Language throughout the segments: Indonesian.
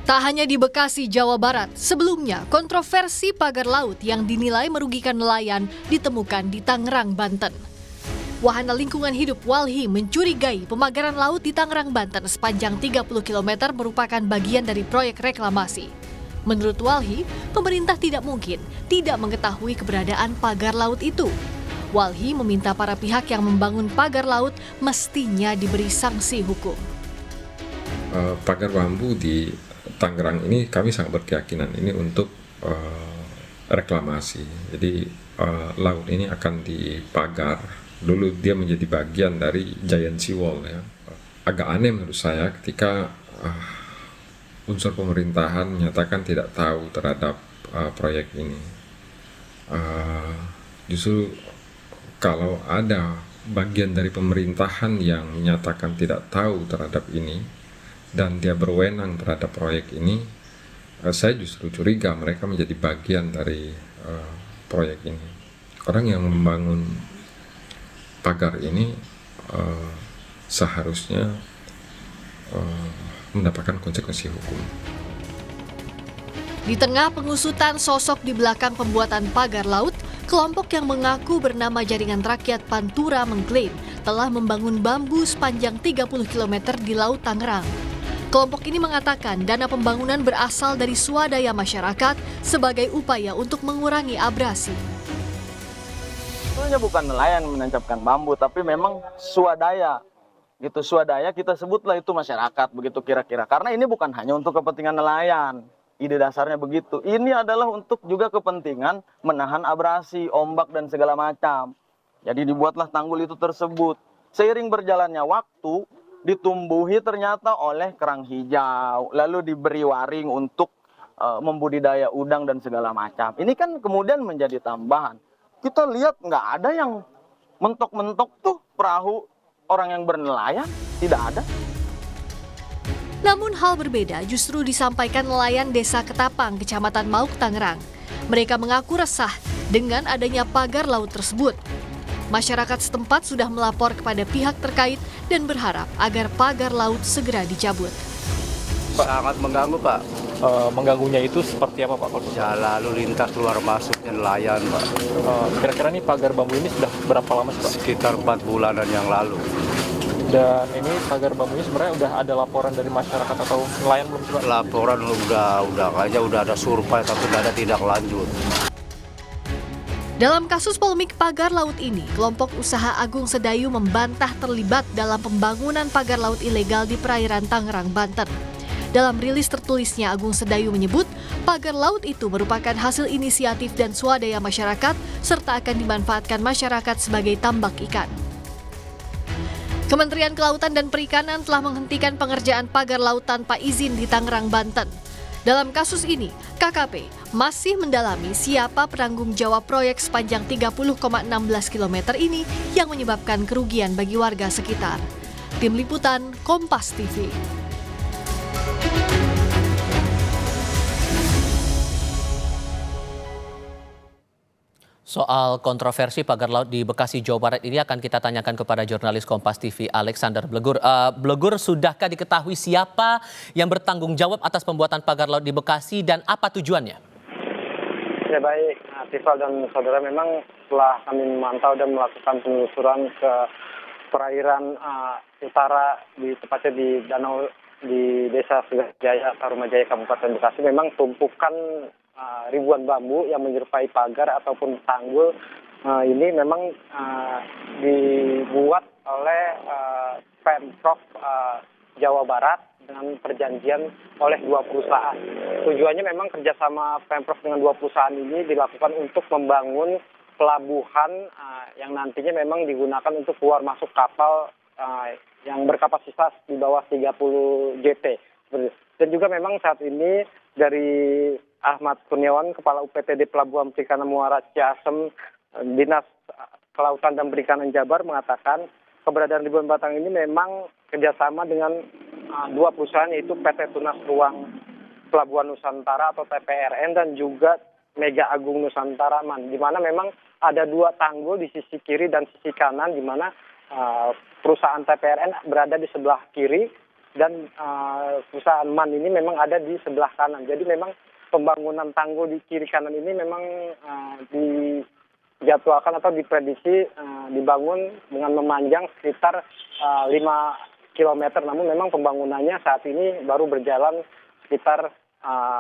Tak hanya di Bekasi, Jawa Barat, sebelumnya kontroversi pagar laut yang dinilai merugikan nelayan ditemukan di Tangerang, Banten. Wahana Lingkungan Hidup Walhi mencurigai pemagaran laut di Tangerang, Banten sepanjang 30 km merupakan bagian dari proyek reklamasi. Menurut Walhi, pemerintah tidak mungkin tidak mengetahui keberadaan pagar laut itu. Walhi meminta para pihak yang membangun pagar laut mestinya diberi sanksi hukum. Pagar bambu di Tangerang ini kami sangat berkeyakinan ini untuk reklamasi. Jadi laut ini akan dipagar. Dulu dia menjadi bagian dari Giant Sea Wall ya. Agak aneh menurut saya ketika unsur pemerintahan menyatakan tidak tahu terhadap proyek ini. Justru kalau ada bagian dari pemerintahan yang menyatakan tidak tahu terhadap ini dan dia berwenang terhadap proyek ini, saya justru curiga mereka menjadi bagian dari proyek ini. Orang yang membangun pagar ini seharusnya mendapatkan konsekuensi hukum. Di tengah pengusutan sosok di belakang pembuatan pagar laut, kelompok yang mengaku bernama Jaringan Rakyat Pantura mengklaim telah membangun bambu sepanjang 30 km di Laut Tangerang. Kelompok ini mengatakan dana pembangunan berasal dari swadaya masyarakat sebagai upaya untuk mengurangi abrasi. Sebenarnya bukan nelayan menancapkan bambu, tapi memang swadaya. Gitu, swadaya kita sebutlah itu masyarakat, begitu kira-kira. Karena ini bukan hanya untuk kepentingan nelayan. Ide dasarnya begitu. Ini adalah untuk juga kepentingan menahan abrasi, ombak, dan segala macam. Jadi dibuatlah tanggul itu tersebut. Seiring berjalannya waktu, ditumbuhi ternyata oleh kerang hijau, lalu diberi waring untuk membudidaya udang dan segala macam. Ini kan kemudian menjadi tambahan. Kita lihat nggak ada yang mentok-mentok tuh perahu orang yang bernelayan, tidak ada. Namun hal berbeda justru disampaikan nelayan Desa Ketapang, Kecamatan Mauk, Tangerang. Mereka mengaku resah dengan adanya pagar laut tersebut. Masyarakat setempat sudah melapor kepada pihak terkait dan berharap agar pagar laut segera dicabut. Sangat mengganggu, Pak. Mengganggunya itu seperti apa, Pak? Ya, lalu lintas keluar masuknya nelayan, Pak. Kira-kira nih pagar bambu ini sudah berapa lama sih, Pak? Sekitar 4 bulanan yang lalu. Dan ini pagar bambu ini sebenarnya udah ada laporan dari masyarakat atau nelayan belum sih, Pak? Laporan udah ada survei tapi tidak ada tindak lanjut. Dalam kasus polemik pagar laut ini, kelompok usaha Agung Sedayu membantah terlibat dalam pembangunan pagar laut ilegal di perairan Tangerang, Banten. Dalam rilis tertulisnya, Agung Sedayu menyebut pagar laut itu merupakan hasil inisiatif dan swadaya masyarakat serta akan dimanfaatkan masyarakat sebagai tambak ikan. Kementerian Kelautan dan Perikanan telah menghentikan pengerjaan pagar laut tanpa izin di Tangerang, Banten. Dalam kasus ini, KKP masih mendalami siapa penanggung jawab proyek sepanjang 30,16 km ini yang menyebabkan kerugian bagi warga sekitar. Tim Liputan, Kompas TV. Soal kontroversi pagar laut di Bekasi, Jawa Barat ini akan kita tanyakan kepada jurnalis Kompas TV Alexander Blegur. Blegur, sudahkah diketahui siapa yang bertanggung jawab atas pembuatan pagar laut di Bekasi dan apa tujuannya? Ya baik, Tifal dan saudara, memang setelah kami memantau dan melakukan penelusuran ke perairan utara, tepatnya di danau di Desa Segajaya, Tarumajaya, Kabupaten Bekasi, memang tumpukan ribuan bambu yang menyerupai pagar ataupun tanggul ini memang dibuat oleh Pemprov Jawa Barat dengan perjanjian oleh dua perusahaan. Tujuannya memang kerjasama Pemprov dengan dua perusahaan ini dilakukan untuk membangun pelabuhan yang nantinya memang digunakan untuk keluar masuk kapal yang berkapasitas di bawah 30 JT. Dan juga memang saat ini dari Ahmad Kurniawan, Kepala UPTD Pelabuhan Perikanan Muara Ciasem, Dinas Kelautan dan Perikanan Jabar, mengatakan keberadaan ribuan batang ini memang kerjasama dengan dua perusahaan, yaitu PT Tunas Ruang Pelabuhan Nusantara atau TPRN dan juga Mega Agung Nusantara, di mana memang ada dua tanggul di sisi kiri dan sisi kanan, di mana perusahaan TPRN berada di sebelah kiri dan perusahaan MAN ini memang ada di sebelah kanan. Jadi memang pembangunan tanggul di kiri kanan ini memang dijadwalkan atau diprediksi dibangun dengan memanjang sekitar 5 kilometer. Namun memang pembangunannya saat ini baru berjalan sekitar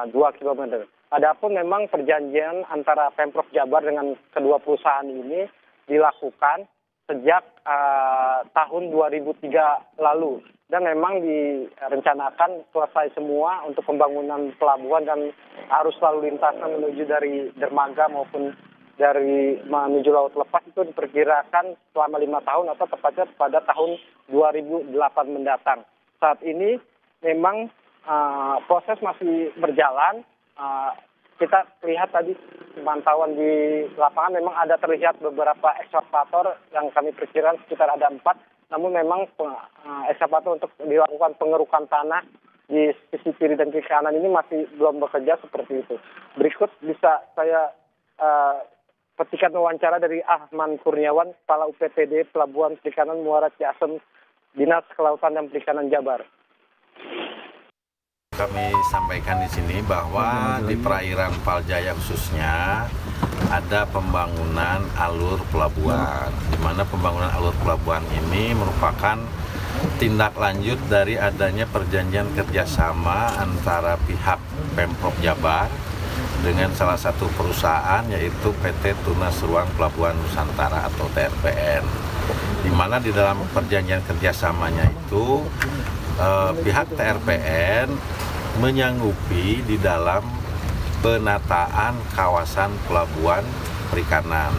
2 kilometer. Adapun memang perjanjian antara Pemprov Jabar dengan kedua perusahaan ini dilakukan sejak tahun 2003 lalu. Dan memang direncanakan selesai semua untuk pembangunan pelabuhan dan arus lalu lintasnya menuju dari dermaga maupun dari menuju laut lepas itu diperkirakan selama 5 tahun atau tepatnya pada tahun 2008 mendatang. Saat ini memang proses masih berjalan. Kita lihat tadi pemantauan di lapangan memang ada terlihat beberapa ekskavator yang kami perkirakan sekitar ada 4. Namun memang ekskavator untuk dilakukan pengerukan tanah di sisi kiri dan kiri kanan ini masih belum bekerja seperti itu. Berikut bisa saya petikan wawancara dari Ahman Kurniawan, Kepala UPTD Pelabuhan Perikanan Muara Ciasem, Dinas Kelautan dan Perikanan Jabar. Kami sampaikan di sini bahwa di perairan Paljaya khususnya ada pembangunan alur pelabuhan, di mana pembangunan alur pelabuhan ini merupakan tindak lanjut dari adanya perjanjian kerjasama antara pihak Pemprov Jabar dengan salah satu perusahaan yaitu PT Tunas Ruang Pelabuhan Nusantara atau TRPN, di mana di dalam perjanjian kerjasamanya itu pihak TRPN menyanggupi di dalam penataan kawasan pelabuhan perikanan.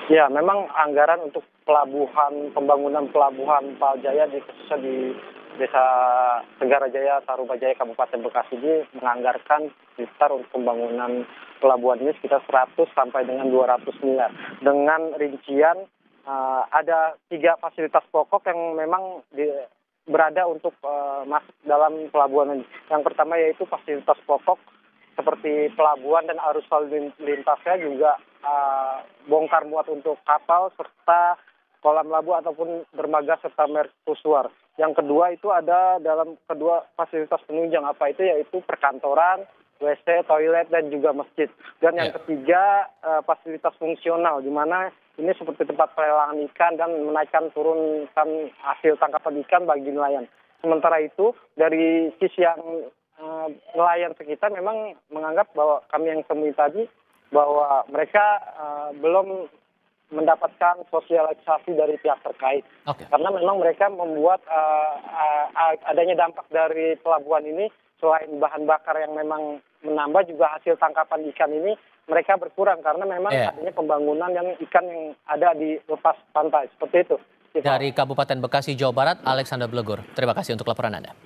Ya, memang anggaran untuk pembangunan pelabuhan Paljaya khususnya di Desa Tenggara Jaya, Tarubajaya, Kabupaten Bekasi ini menganggarkan sekitar untuk pembangunan pelabuhan ini sekitar 100 sampai dengan 200 miliar. Dengan rincian ada 3 fasilitas pokok yang memang berada untuk masuk dalam pelabuhan ini. Yang pertama yaitu fasilitas pokok seperti pelabuhan dan arus lalu lintasnya, juga bongkar muat untuk kapal serta kolam labu ataupun dermaga serta mercusuar. Yang kedua itu ada dalam kedua fasilitas penunjang, apa itu yaitu perkantoran, WC, toilet dan juga masjid. Dan yang ketiga fasilitas fungsional, di mana ini seperti tempat pelelangan ikan dan menaikkan turunkan hasil tangkapan ikan bagi nelayan. Sementara itu dari sisi yang nelayan sekitar memang menganggap bahwa kami yang temui tadi bahwa mereka belum mendapatkan sosialisasi dari pihak terkait. Karena memang mereka membuat adanya dampak dari pelabuhan ini, selain bahan bakar yang memang menambah, juga hasil tangkapan ikan ini mereka berkurang karena memang adanya pembangunan yang ikan yang ada di lepas pantai seperti itu. Dari Kabupaten Bekasi, Jawa Barat, Alexander Blegur. Terima kasih untuk laporan Anda.